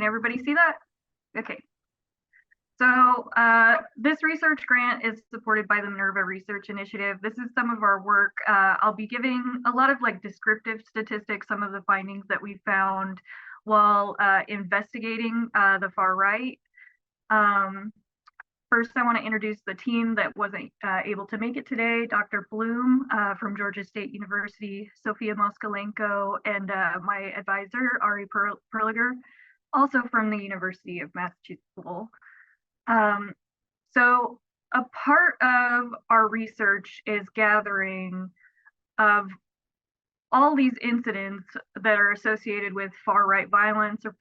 everybody see that? Okay. So this research grant is supported by the Minerva Research Initiative. This is some of our work. I'll be giving a lot of like descriptive statistics, some of the findings that we found while investigating the far right. First, I want to introduce the team that wasn't able to make it today. Dr. Bloom from Georgia State University, Sophia Moskalenko, and my advisor, Ari Perliger, also from the University of Massachusetts Lowell. So a part of our research is gathering of all these incidents that are associated with far-right violence or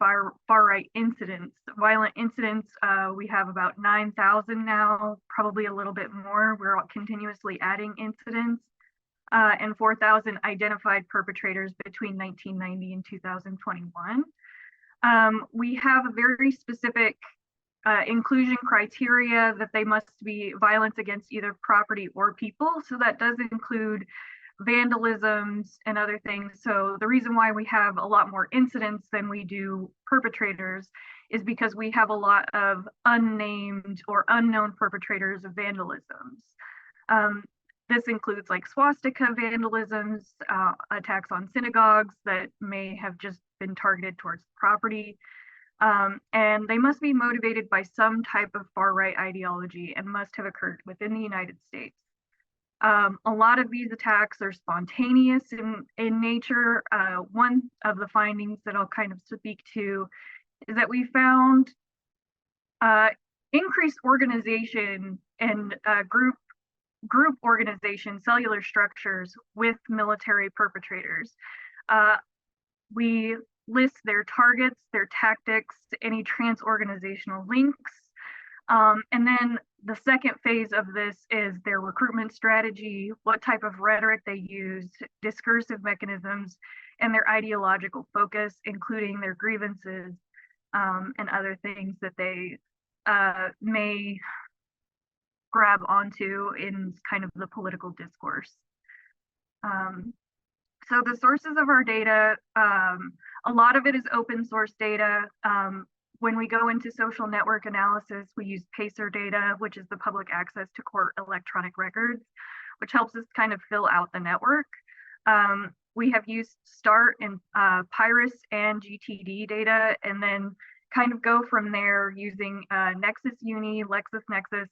far-right incidents. Violent incidents, we have about 9,000 now, probably a little bit more. We're continuously adding incidents, and 4,000 identified perpetrators between 1990 and 2021. We have a very specific inclusion criteria that they must be violence against either property or people. So that does include vandalisms and other things. So the reason why we have a lot more incidents than we do perpetrators is because we have a lot of unnamed or unknown perpetrators of vandalisms. This includes like swastika vandalisms, attacks on synagogues that may have just been targeted towards property. And they must be motivated by some type of far-right ideology and must have occurred within the United States. A lot of these attacks are spontaneous in nature. One of the findings that I'll kind of speak to is that we found increased organization and group organization, cellular structures with military perpetrators. We list their targets, their tactics, any trans-organizational links. And then the second phase of this is their recruitment strategy, what type of rhetoric they use, discursive mechanisms, and their ideological focus, including their grievances and other things that they may grab onto in kind of the political discourse. So the sources of our data, a lot of it is open source data. When we go into social network analysis, we use PACER data, which is the public access to court electronic records, which helps us kind of fill out the network. We have used START and PIRUS and GTD data, and then kind of go from there using Nexus Uni, LexisNexis,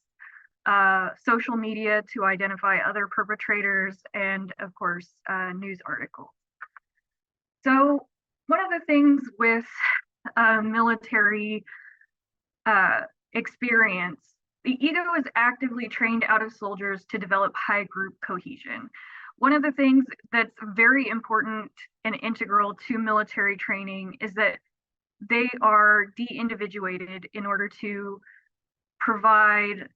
social media to identify other perpetrators, and of course, news articles. So one of the things with military experience, the ego is actively trained out of soldiers to develop high group cohesion. One of the things that's very important and integral to military training is that they are de-individuated in order to provide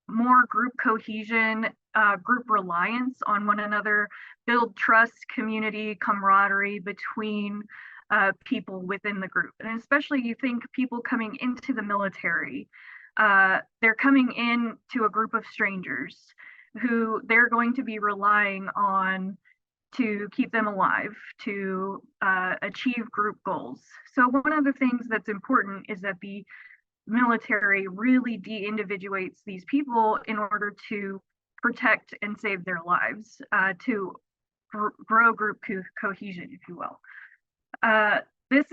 more group cohesion, group reliance on one another, build trust, community, camaraderie between people within the group. And especially you think people coming into the military, they're coming in to a group of strangers who they're going to be relying on to keep them alive, to achieve group goals. So one of the things that's important is that the military really de-individuates these people in order to protect and save their lives, to grow group cohesion, if you will. This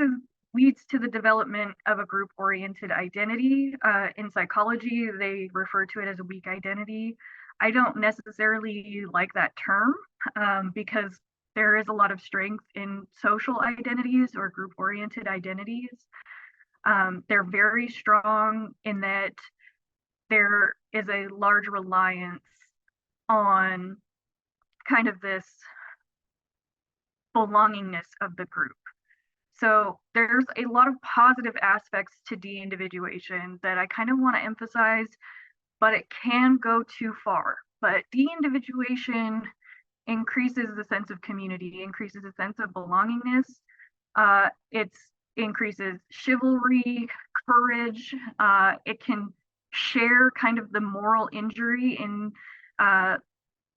leads to the development of a group-oriented identity. In psychology, they refer to it as a weak identity. I don't necessarily like that term because there is a lot of strength in social identities or group-oriented identities. They're very strong in that there is a large reliance on kind of this belongingness of the group. So there's a lot of positive aspects to de-individuation that I kind of want to emphasize, but it can go too far. But de-individuation increases the sense of community, increases the sense of belongingness. It increases chivalry, courage. It can share kind of the moral injury in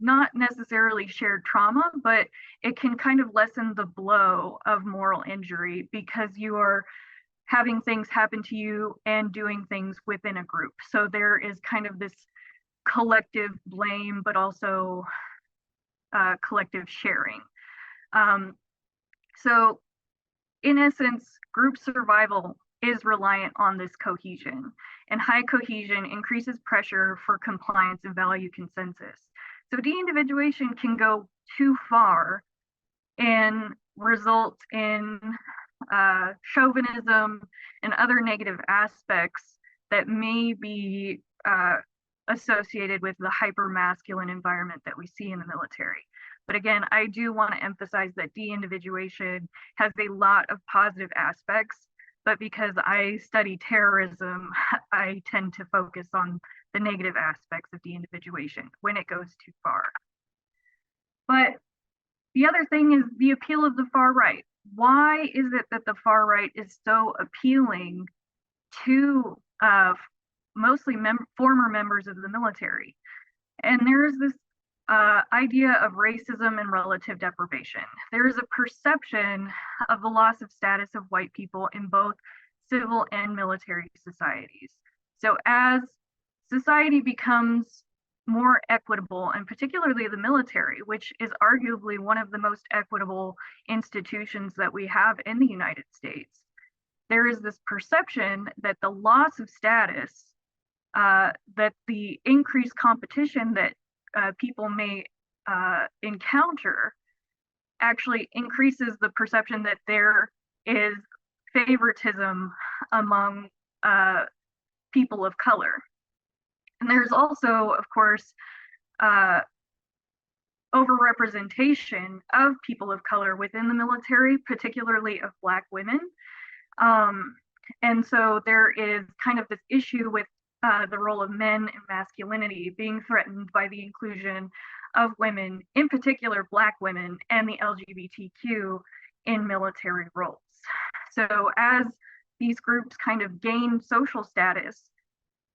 not necessarily shared trauma, but it can kind of lessen the blow of moral injury because you are having things happen to you and doing things within a group. So there is kind of this collective blame, but also collective sharing. So in essence, group survival is reliant on this cohesion, and high cohesion increases pressure for compliance and value consensus. So de-individuation can go too far and result in chauvinism and other negative aspects that may be associated with the hyper-masculine environment that we see in the military. But again, I do want to emphasize that de-individuation has a lot of positive aspects, but because I study terrorism, I tend to focus on the negative aspects of de-individuation when it goes too far. But the other thing is the appeal of the far right. Why is it that the far right is so appealing to mostly former members of the military? And there's this idea of racism and relative deprivation. There is a perception of the loss of status of white people in both civil and military societies. So as society becomes more equitable, and particularly the military, which is arguably one of the most equitable institutions that we have in the United States, there is this perception that the loss of status, that the increased competition that people may encounter actually increases the perception that there is favoritism among people of color. And there's also, of course, overrepresentation of people of color within the military, particularly of Black women. And so there is kind of this issue with the role of men and masculinity being threatened by the inclusion of women, in particular Black women and the LGBTQ in military roles. So as these groups kind of gain social status,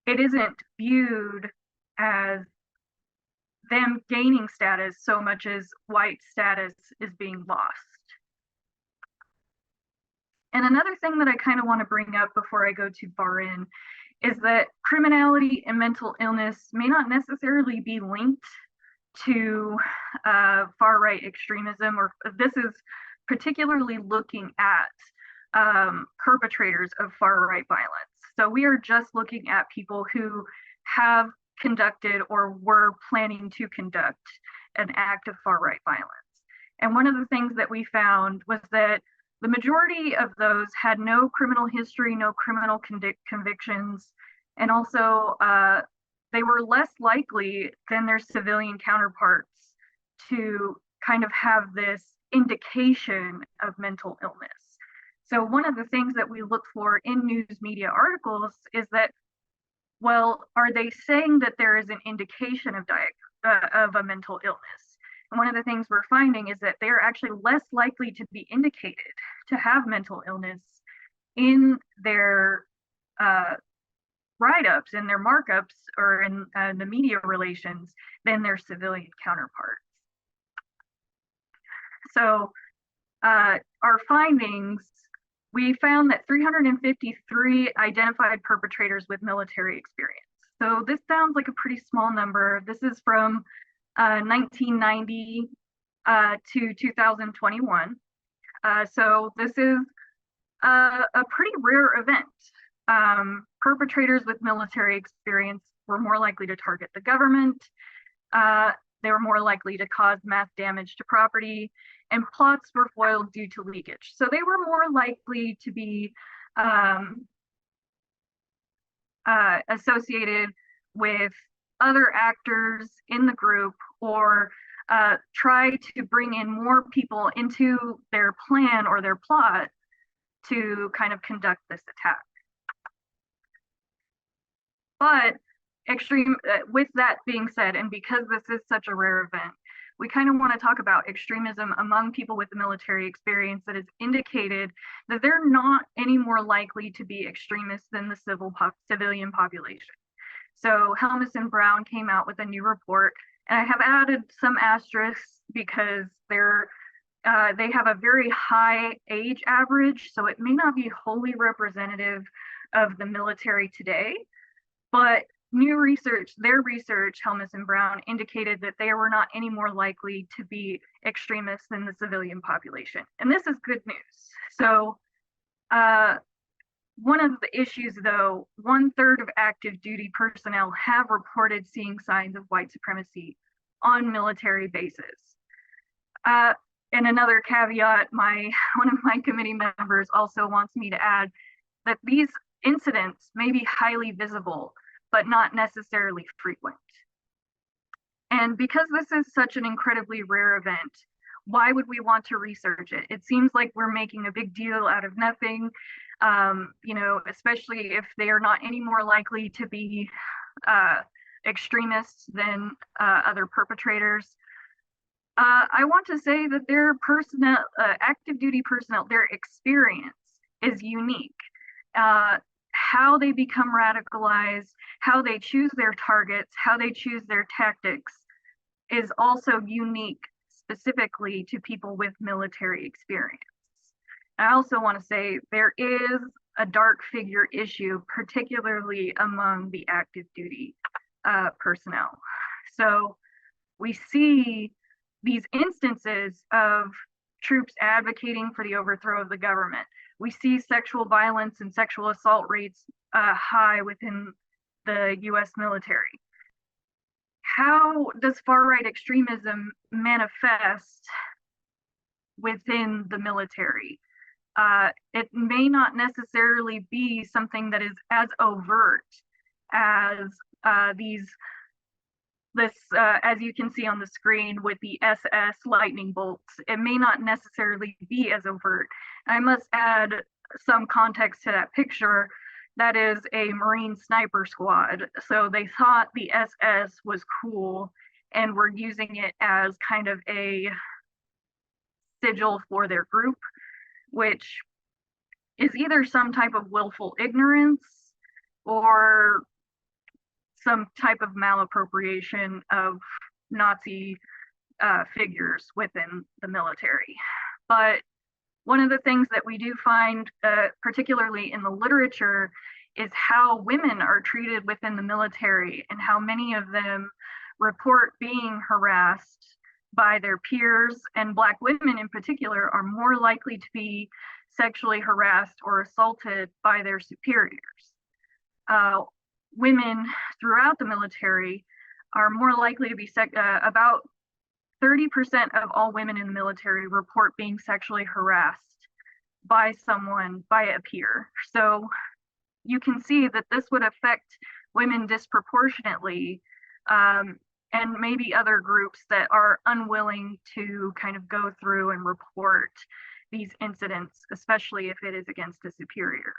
it isn't viewed as them gaining status so much as white status is being lost. And another thing that I kind of want to bring up before I go too far in is that criminality and mental illness may not necessarily be linked to far-right extremism, or this is particularly looking at perpetrators of far-right violence. So we are just looking at people who have conducted or were planning to conduct an act of far-right violence. And one of the things that we found was that the majority of those had no criminal history, no criminal convictions, and also they were less likely than their civilian counterparts to kind of have this indication of mental illness. So one of the things that we look for in news media articles is that, well, are they saying that there is an indication of a mental illness? And one of the things we're finding is that they're actually less likely to be indicated to have mental illness in their write-ups, in their markups, or in the media relations than their civilian counterparts. So our findings, we found that 353 identified perpetrators with military experience. So this sounds like a pretty small number. This is from 1990 to 2021. So this is a pretty rare event. Perpetrators with military experience were more likely to target the government. They were more likely to cause mass damage to property, and plots were foiled due to leakage. So they were more likely to be associated with other actors in the group, or try to bring in more people into their plan or their plot to kind of conduct this attack. But with that being said, and because this is such a rare event, we kind of want to talk about extremism among people with the military experience that has indicated that they're not any more likely to be extremists than the civilian population. So Helmus and Brown came out with a new report, and I have added some asterisks because they're They have a very high age average, so it may not be wholly representative of the military today, but their research, Helmus and Brown, indicated that they were not any more likely to be extremists than the civilian population. And this is good news. So one of the issues, though, 1/3 of active duty personnel have reported seeing signs of white supremacy on military bases. And another caveat, one of my committee members also wants me to add that these incidents may be highly visible, but not necessarily frequent. And because this is such an incredibly rare event, why would we want to research it? It seems like we're making a big deal out of nothing, especially if they are not any more likely to be extremists than other perpetrators. I want to say that their personnel, active duty personnel, their experience is unique. How they become radicalized, how they choose their targets, how they choose their tactics is also unique specifically to people with military experience. I also want to say there is a dark figure issue, particularly among the active duty personnel. So we see these instances of troops advocating for the overthrow of the government. We see sexual violence and sexual assault rates high within the US military. How does far-right extremism manifest within the military? It may not necessarily be something that is as overt as as you can see on the screen with the SS lightning bolts. It may not necessarily be as overt. I must add some context to that picture. That is a Marine sniper squad. So they thought the SS was cool and were using it as kind of a sigil for their group, which is either some type of willful ignorance or some type of malappropriation of Nazi figures within the military. But one of the things that we do find, particularly in the literature, is how women are treated within the military and how many of them report being harassed by their peers, and Black women in particular are more likely to be sexually harassed or assaulted by their superiors. Women throughout the military are more likely to be about 30% of all women in the military report being sexually harassed by a peer. So you can see that this would affect women disproportionately, and maybe other groups that are unwilling to kind of go through and report these incidents, especially if it is against a superior.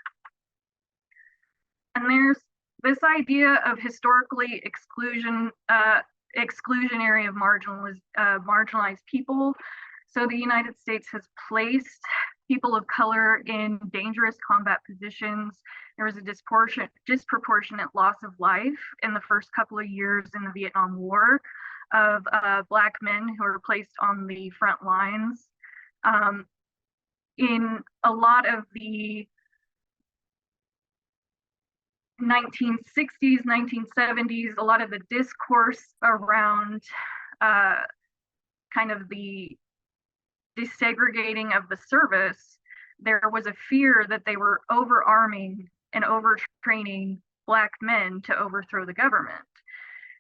And there's this idea of historically exclusionary of marginalized people. So the United States has placed people of color in dangerous combat positions. There was a disproportionate loss of life in the first couple of years in the Vietnam War of Black men who were placed on the front lines. In a lot of the 1960s, 1970s, a lot of the discourse around kind of the desegregating of the service, there was a fear that they were overarming and overtraining Black men to overthrow the government.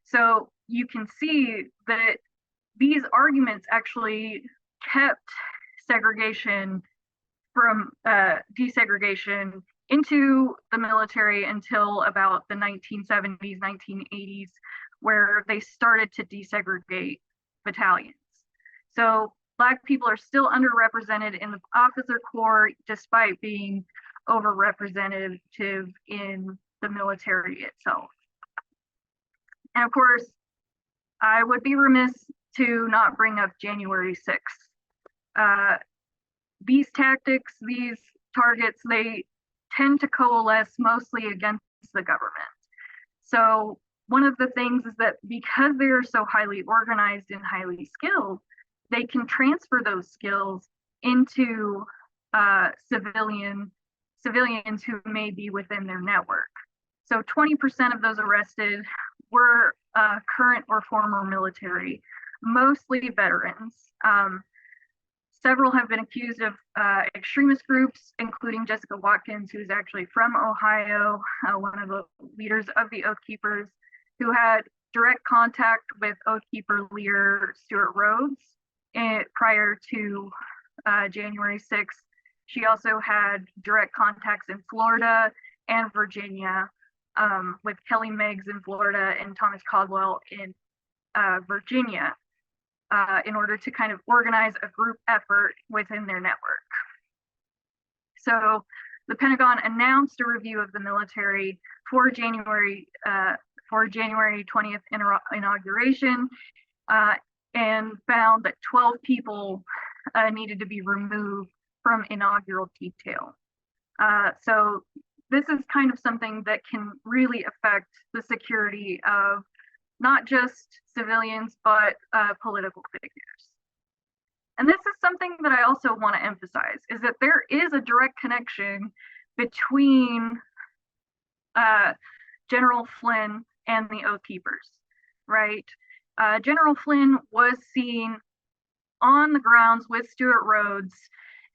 So you can see that these arguments actually kept segregation from desegregation into the military until about the 1970s, 1980s, where they started to desegregate battalions. So Black people are still underrepresented in the officer corps, despite being overrepresented in the military itself. And of course, I would be remiss to not bring up January 6th. These tactics, these targets, they tend to coalesce mostly against the government. So one of the things is that because they are so highly organized and highly skilled, they can transfer those skills into civilians who may be within their network. So 20% of those arrested were current or former military, mostly veterans. Several have been accused of extremist groups, including Jessica Watkins, who's actually from Ohio, one of the leaders of the Oath Keepers, who had direct contact with Oath Keeper leader Stuart Rhodes prior to January 6th. She also had direct contacts in Florida and Virginia, with Kelly Meggs in Florida and Thomas Caldwell in Virginia, in order to kind of organize a group effort within their network. So the Pentagon announced a review of the military for January 20th inauguration, and found that 12 people needed to be removed from inaugural detail. So this is kind of something that can really affect the security of not just civilians, but political figures. And this is something that I also want to emphasize, is that there is a direct connection between General Flynn and the Oath Keepers, right? General Flynn was seen on the grounds with Stuart Rhodes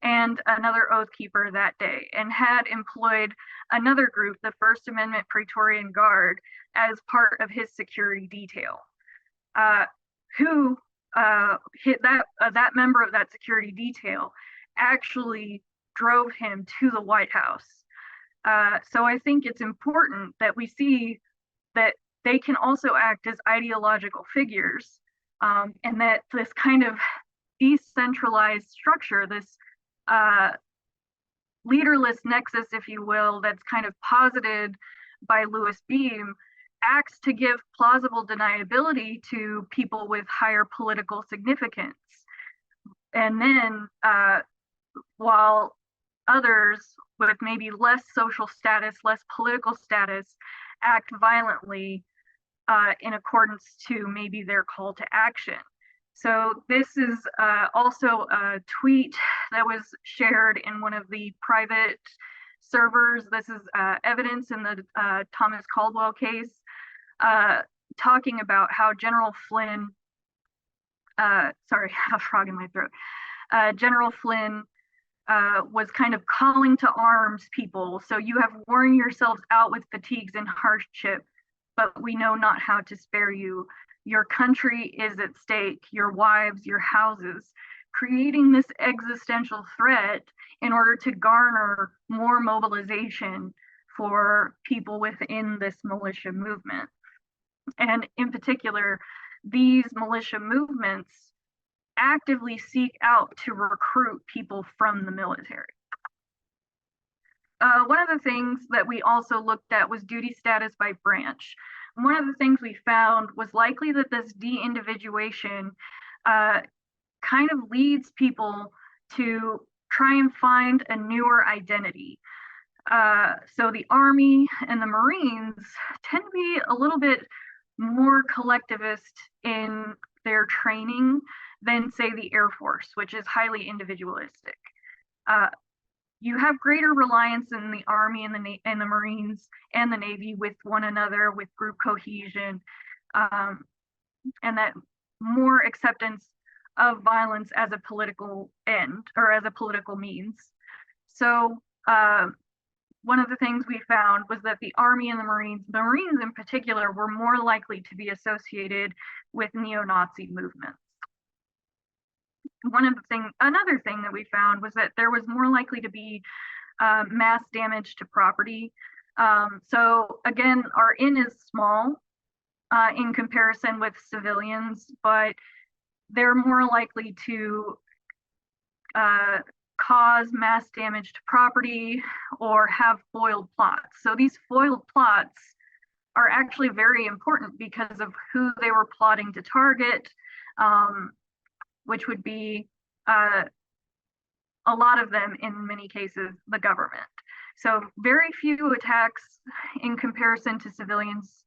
and another Oath Keeper that day, and had employed another group, the First Amendment Praetorian Guard, as part of his security detail, who hit that member of that security detail actually drove him to the White House. So I think it's important that we see that they can also act as ideological figures, and that this kind of decentralized structure, this leaderless nexus, if you will, that's kind of posited by Louis Beam, acts to give plausible deniability to people with higher political significance. And then while others with maybe less social status, less political status, act violently in accordance to maybe their call to action. So this is also a tweet that was shared in one of the private servers. This is evidence in the Thomas Caldwell case, talking about how General Flynn, sorry, I have a frog in my throat. General Flynn was kind of calling to arms people. So you have worn yourselves out with fatigues and hardship, but we know not how to spare you. Your country is at stake, your wives, your houses, creating this existential threat in order to garner more mobilization for people within this militia movement. And in particular, these militia movements actively seek out to recruit people from the military. One of the things that we also looked at was duty status by branch. One of the things we found was likely that this de-individuation kind of leads people to try and find a newer identity. So the Army and the Marines tend to be a little bit more collectivist in their training than, say, the Air Force, which is highly individualistic. You have greater reliance in the Army and the Marines and the Navy with one another, with group cohesion, and that more acceptance of violence as a political end or as a political means. So one of the things we found was that the Army and the Marines in particular, were more likely to be associated with neo-Nazi movements. Another thing that we found was that there was more likely to be mass damage to property. So again, our N is small in comparison with civilians, but they're more likely to cause mass damage to property or have foiled plots. So these foiled plots are actually very important because of who they were plotting to target, which would be a lot of them, in many cases, the government. So very few attacks in comparison to civilians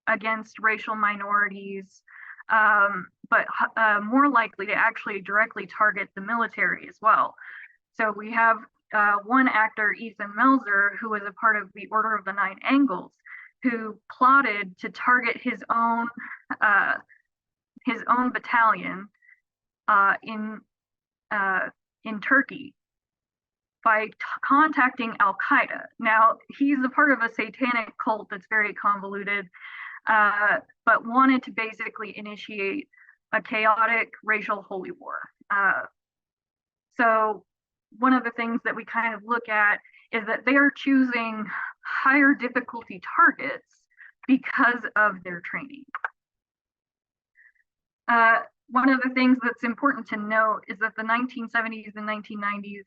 against racial minorities, but more likely to actually directly target the military as well. So we have one actor, Ethan Melzer, who was a part of the Order of the Nine Angles, who plotted to target his own battalion in Turkey by contacting Al Qaeda. Now, he's a part of a satanic cult that's very convoluted, but wanted to basically initiate a chaotic racial holy war. So one of the things that we kind of look at is that they are choosing higher difficulty targets because of their training. One of the things that's important to note is that the 1970s and 1990s,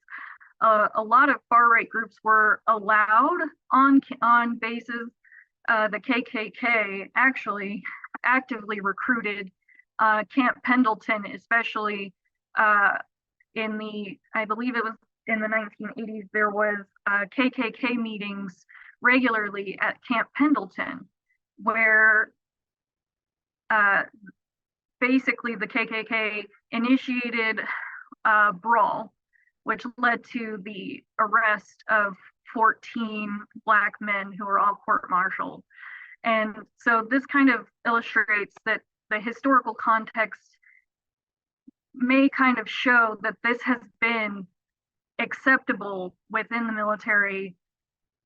a lot of far-right groups were allowed on bases. The KKK actually actively recruited Camp Pendleton, especially in the, I believe it was in the 1980s, there was KKK meetings regularly at Camp Pendleton, where basically the KKK initiated a brawl, which led to the arrest of 14 Black men who were all court-martialed. And so this kind of illustrates that the historical context may kind of show that this has been acceptable within the military,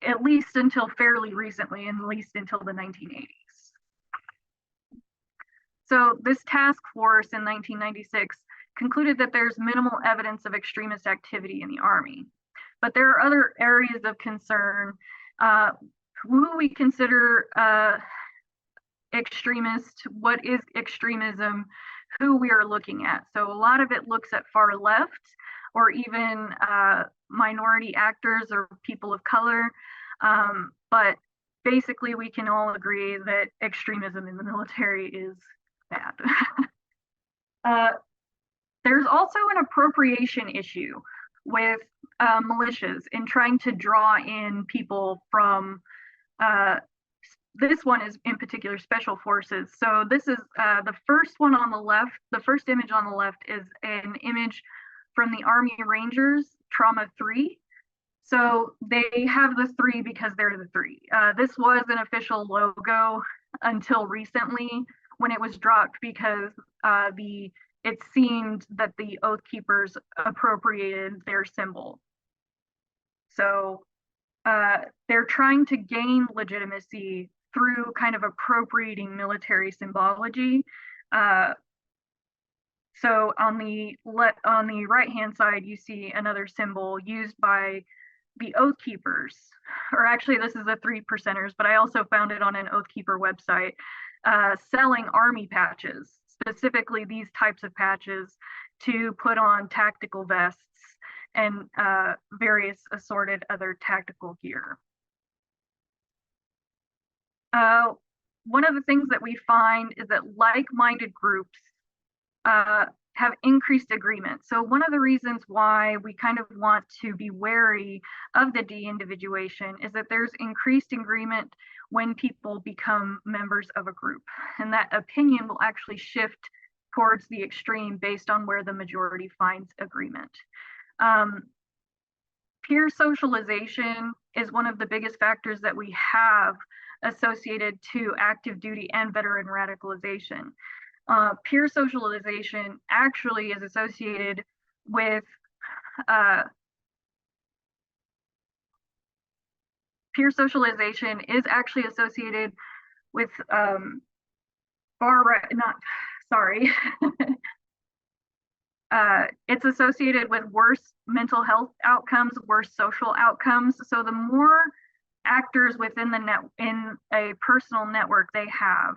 at least until fairly recently, and at least until the 1980s. So this task force in 1996 concluded that there's minimal evidence of extremist activity in the Army. But there are other areas of concern. Who we consider extremist, what is extremism, who we are looking at. So a lot of it looks at far left or even minority actors or people of color. But basically we can all agree that extremism in the military is bad. There's also an appropriation issue with militias in trying to draw in people from, this one is in particular special forces. So this is the first one on the left, the first image on the left is an image from the Army Rangers, Trauma 3. So they have the 3 because they're the 3. This was an official logo until recently when it was dropped because it seemed that the Oath Keepers appropriated their symbol. So they're trying to gain legitimacy through kind of appropriating military symbology. So on the right-hand side, you see another symbol used by the Oath Keepers, or actually this is the 3%ers, but I also found it on an Oath Keeper website, selling army patches, specifically these types of patches to put on tactical vests and various assorted other tactical gear. One of the things that we find is that like-minded groups have increased agreement. So one of the reasons why we kind of want to be wary of the de-individuation is that there's increased agreement when people become members of a group. And that opinion will actually shift towards the extreme based on where the majority finds agreement. Peer socialization is one of the biggest factors that we have associated to active duty and veteran radicalization. Peer socialization actually is associated with peer socialization is actually associated with far right, not sorry. It's associated with worse mental health outcomes, worse social outcomes. So the more actors within the in a personal network they have,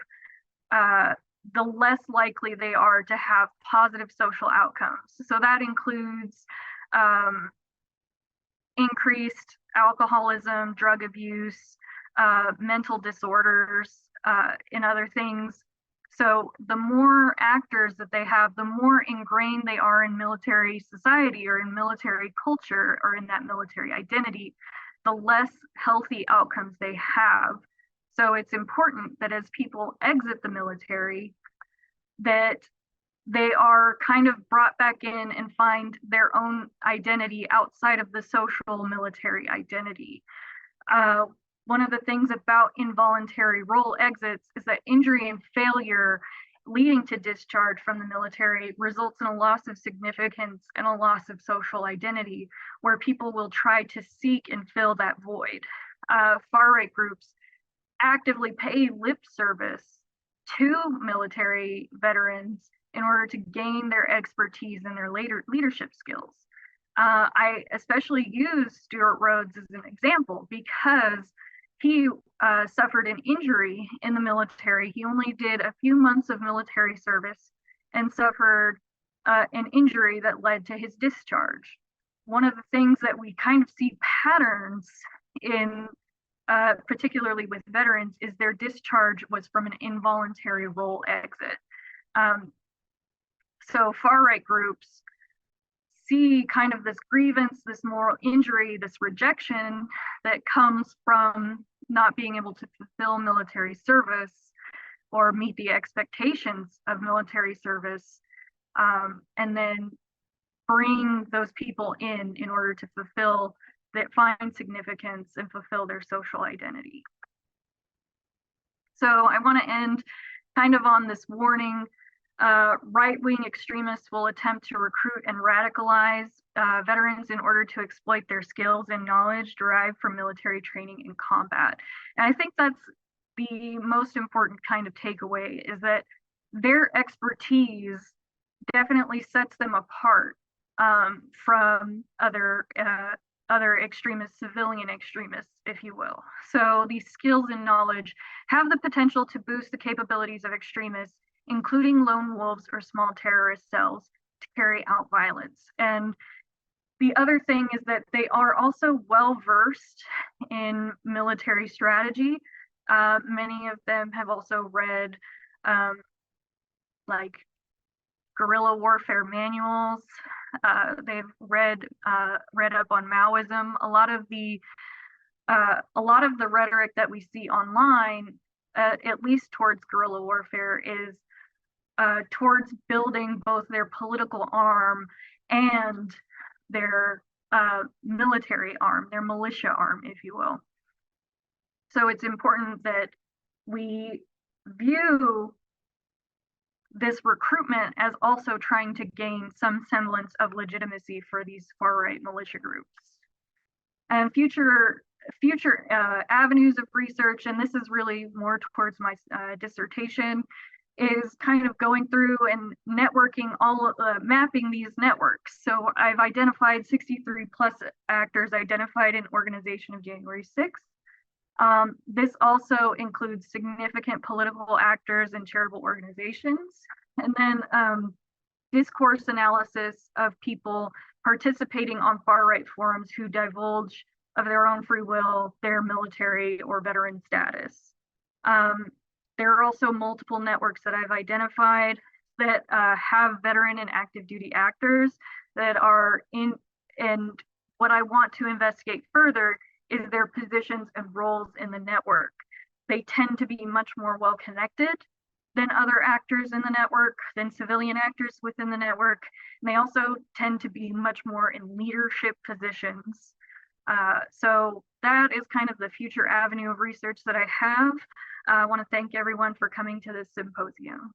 the less likely they are to have positive social outcomes. So that includes increased alcoholism, drug abuse, mental disorders, and other things. So the more actors that they have, the more ingrained they are in military society or in military culture or in that military identity, the less healthy outcomes they have. So it's important that as people exit the military, that they are kind of brought back in and find their own identity outside of the social military identity. One of the things about involuntary role exits is that injury and failure leading to discharge from the military results in a loss of significance and a loss of social identity, where people will try to seek and fill that void. Far-right groups actively pay lip service to military veterans in order to gain their expertise and their later leadership skills. I especially use Stuart Rhodes as an example because he suffered an injury in the military. He only did a few months of military service and suffered an injury that led to his discharge. One of the things that we kind of see patterns in, particularly with veterans, is their discharge was from an involuntary role exit. So far-right groups see kind of this grievance, this moral injury, this rejection that comes from not being able to fulfill military service or meet the expectations of military service, and then bring those people in order to fulfill that, find significance and fulfill their social identity. So I want to end kind of on this warning. Right-wing extremists will attempt to recruit and radicalize veterans in order to exploit their skills and knowledge derived from military training in combat. And I think that's the most important kind of takeaway, is that their expertise definitely sets them apart from other extremists, civilian extremists, if you will. So these skills and knowledge have the potential to boost the capabilities of extremists, including lone wolves or small terrorist cells, to carry out violence. And the other thing is that they are also well versed in military strategy. Many of them have also read like guerrilla warfare manuals. They've read up on Maoism. A lot of the rhetoric that we see online, at least towards guerrilla warfare, is towards building both their political arm and their military arm, their militia arm, if you will. So it's important that we view this recruitment as also trying to gain some semblance of legitimacy for these far-right militia groups. And future avenues of research, and this is really more towards my dissertation, is kind of going through and networking mapping these networks. So I've identified 63 plus actors identified in Organization of January 6th. This also includes significant political actors and charitable organizations, and then discourse analysis of people participating on far-right forums who divulge of their own free will their military or veteran status. There are also multiple networks that I've identified that have veteran and active duty actors that are in, and what I want to investigate further is their positions and roles in the network. They tend to be much more well connected than other actors in the network, than civilian actors within the network. And they also tend to be much more in leadership positions. So that is kind of the future avenue of research that I have. I want to thank everyone for coming to this symposium.